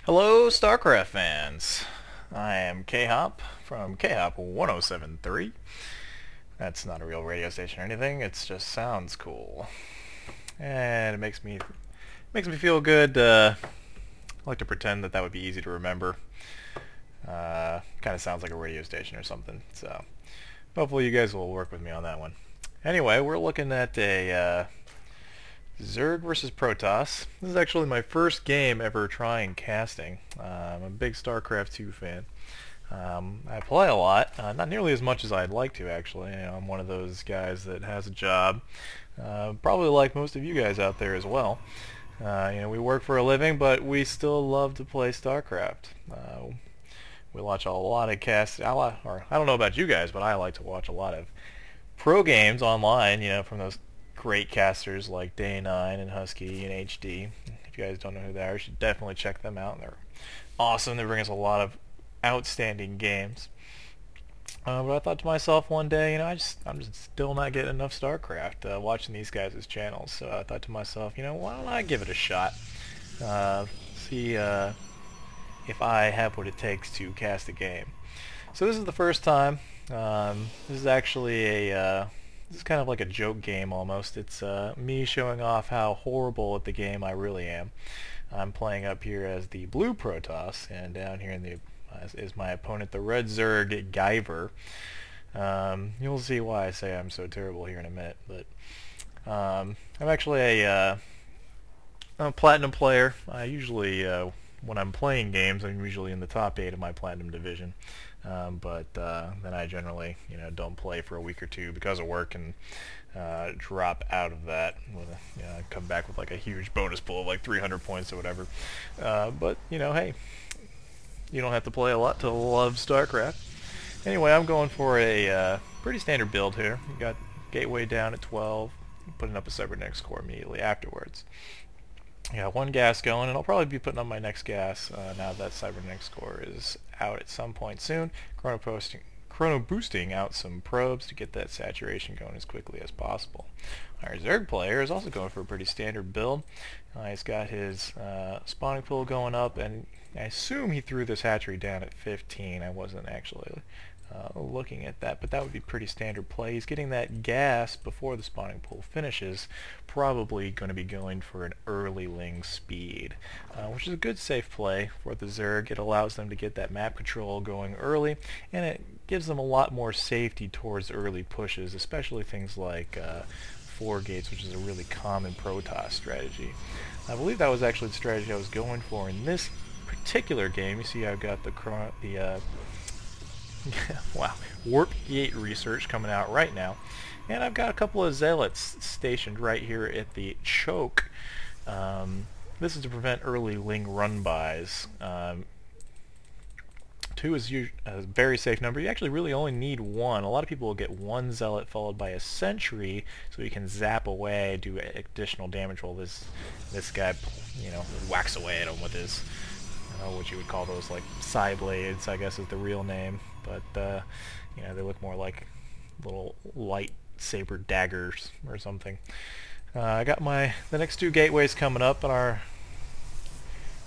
Hello, StarCraft fans. I am K-Hop from K-Hop 1073. That's not a real radio station or anything. It just sounds cool, and it makes me feel good. I like to pretend that would be easy to remember. Kind of sounds like a radio station or something. So hopefully you guys will work with me on that one. Anyway, we're looking at a Zerg versus Protoss. This is actually my first game ever trying casting. I'm a big StarCraft 2 fan. I play a lot, not nearly as much as I'd like to actually. I'm one of those guys that has a job, probably like most of you guys out there as well. We work for a living, but we still love to play StarCraft. We watch a lot of casts. Or I don't know about you guys, but I like to watch a lot of pro games online. From those great casters like Day9 and Husky and HD. If you guys don't know who they are, you should definitely check them out. They're awesome. They bring us a lot of outstanding games. But I thought to myself one day, I'm just still not getting enough StarCraft watching these guys' channels. So I thought to myself, why don't I give it a shot? See if I have what it takes to cast a game. So this is the first time. This is actually this is kind of like a joke game almost. It's me showing off how horrible at the game I really am. I'm playing up here as the blue Protoss, and down here is my opponent, the red Zerg Guyver. You'll see why I say I'm so terrible here in a minute, but I'm actually I'm a platinum player. I usually, when I'm playing games, I'm usually in the top 8 of my platinum division. But then I generally, don't play for a week or two because of work and drop out of that. Come back with like a huge bonus pool of like 300 points or whatever. But hey, you don't have to play a lot to love StarCraft. Anyway, I'm going for a pretty standard build here. You got Gateway down at 12, putting up a Cybernetics core immediately afterwards. I got one gas going, and I'll probably be putting on my next gas now that Cybernetics core is out at some point soon. Chrono boosting out some probes to get that saturation going as quickly as possible. Our Zerg player is also going for a pretty standard build. He's got his spawning pool going up, and I assume he threw this hatchery down at 15. I wasn't actually looking at that, but that would be pretty standard play. He's getting that gas before the spawning pool finishes, probably going to be going for an early Ling speed, which is a good safe play for the Zerg. It allows them to get that map control going early, and it gives them a lot more safety towards early pushes, especially things like 4 gates, which is a really common Protoss strategy. I believe that was actually the strategy I was going for in this particular game. You see I've got the wow, Warp Gate research coming out right now, and I've got a couple of zealots stationed right here at the choke. This is to prevent early Ling run-bys. 2 is a very safe number. You actually really only need 1. A lot of people will get 1 zealot followed by a sentry, so you can zap away, do additional damage while this guy, whacks away at him with his, I don't know what you would call those, like Psy blades, I guess is the real name. But they look more like little lightsaber daggers or something. I got the next 2 gateways coming up, and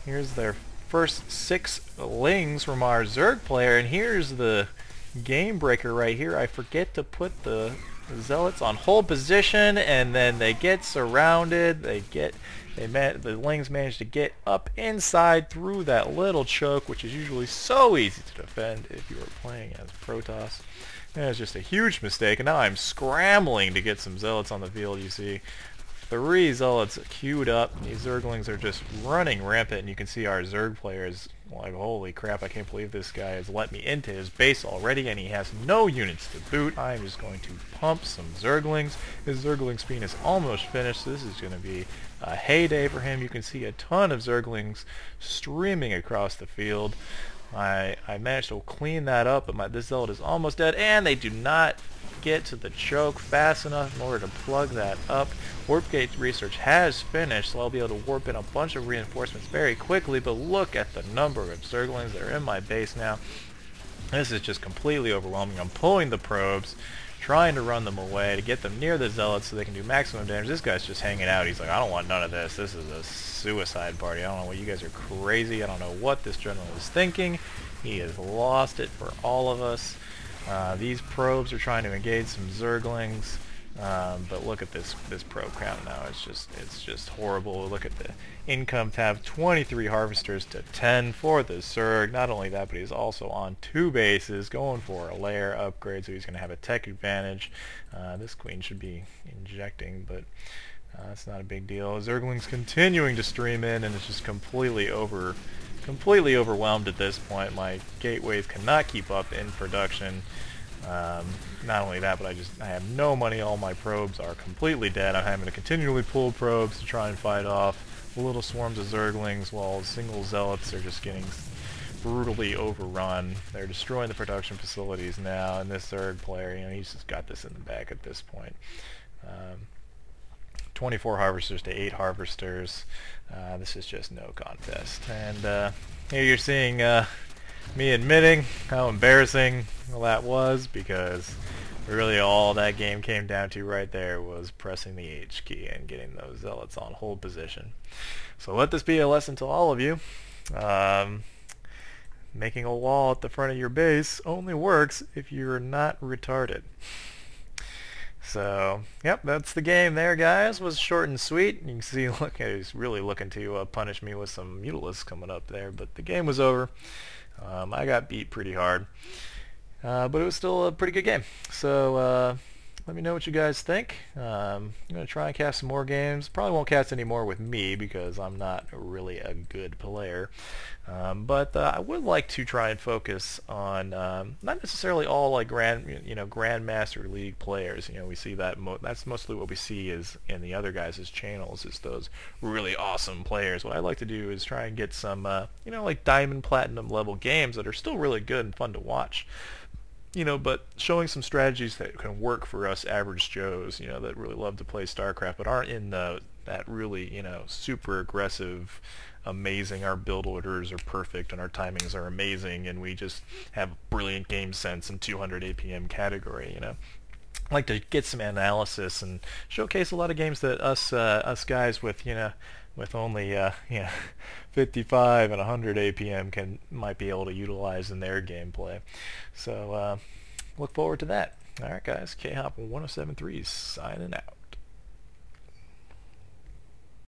here's their first 6 Lings from our Zerg player, and here's the game breaker right here. I forget to put the zealots on hold position, and then they get surrounded. The Lings manage to get up inside through that little choke, which is usually so easy to defend if you are playing as Protoss. And it's just a huge mistake, and now I'm scrambling to get some zealots on the field. You see 3 zealots queued up. These Zerglings are just running rampant, and you can see our Zerg player is like, holy crap, I can't believe this guy has let me into his base already, and he has no units to boot. I'm just going to pump some Zerglings. His Zergling speed is almost finished, so this is going to be a heyday for him. You can see a ton of Zerglings streaming across the field. I managed to clean that up, but this zealot is almost dead, and they do not get to the choke fast enough in order to plug that up. Warp Gate research has finished, so I'll be able to warp in a bunch of reinforcements very quickly, but look at the number of Zerglings that are in my base now. This is just completely overwhelming. I'm pulling the probes. trying to run them away to get them near the zealots so they can do maximum damage. This guy's just hanging out. He's like, I don't want none of this. This is a suicide party. I don't know what you guys are crazy. I don't know what this general is thinking. He has lost it for all of us. These probes are trying to engage some Zerglings. But look at this probe count now. It's just horrible. Look at the income tab. 23 harvesters to 10 for the Zerg. Not only that, but he's also on 2 bases, going for a layer upgrade, so he's going to have a tech advantage. This queen should be injecting, but that's not a big deal. Zerglings continuing to stream in, and it's just completely overwhelmed at this point. My gateways cannot keep up in production. Not only that, but I have no money. All my probes are completely dead. I'm having to continually pull probes to try and fight off little swarms of Zerglings, while single zealots are just getting brutally overrun. They're destroying the production facilities now, and this Zerg player, he's just got this in the bag at this point. 24 harvesters to 8 harvesters. This is just no contest. And here you're seeing me admitting how embarrassing that was, because really all that game came down to right there was pressing the H key and getting those zealots on hold position. So let this be a lesson to all of you. Making a wall at the front of your base only works if you're not retarded. So, yep, that's the game there, guys. It was short and sweet. You can see, look, he's really looking to punish me with some Mutalisks coming up there, but the game was over. I got beat pretty hard, but it was still a pretty good game. So let me know what you guys think. I'm going to try and cast some more games. Probably won't cast any more with me because I'm not really a good player. But I would like to try and focus on not necessarily all like Grandmaster League players. We see that that's mostly what we see is in the other guys' channels, is those really awesome players. What I'd like to do is try and get some like Diamond Platinum level games that are still really good and fun to watch. But showing some strategies that can work for us average Joes, that really love to play StarCraft, but aren't in that really, super aggressive, amazing, our build orders are perfect and our timings are amazing and we just have brilliant game sense and 200 APM category, I like to get some analysis and showcase a lot of games that us guys with, with only 55 and 100 APM might be able to utilize in their gameplay. So look forward to that. Alright guys, KHop 1073 signing out.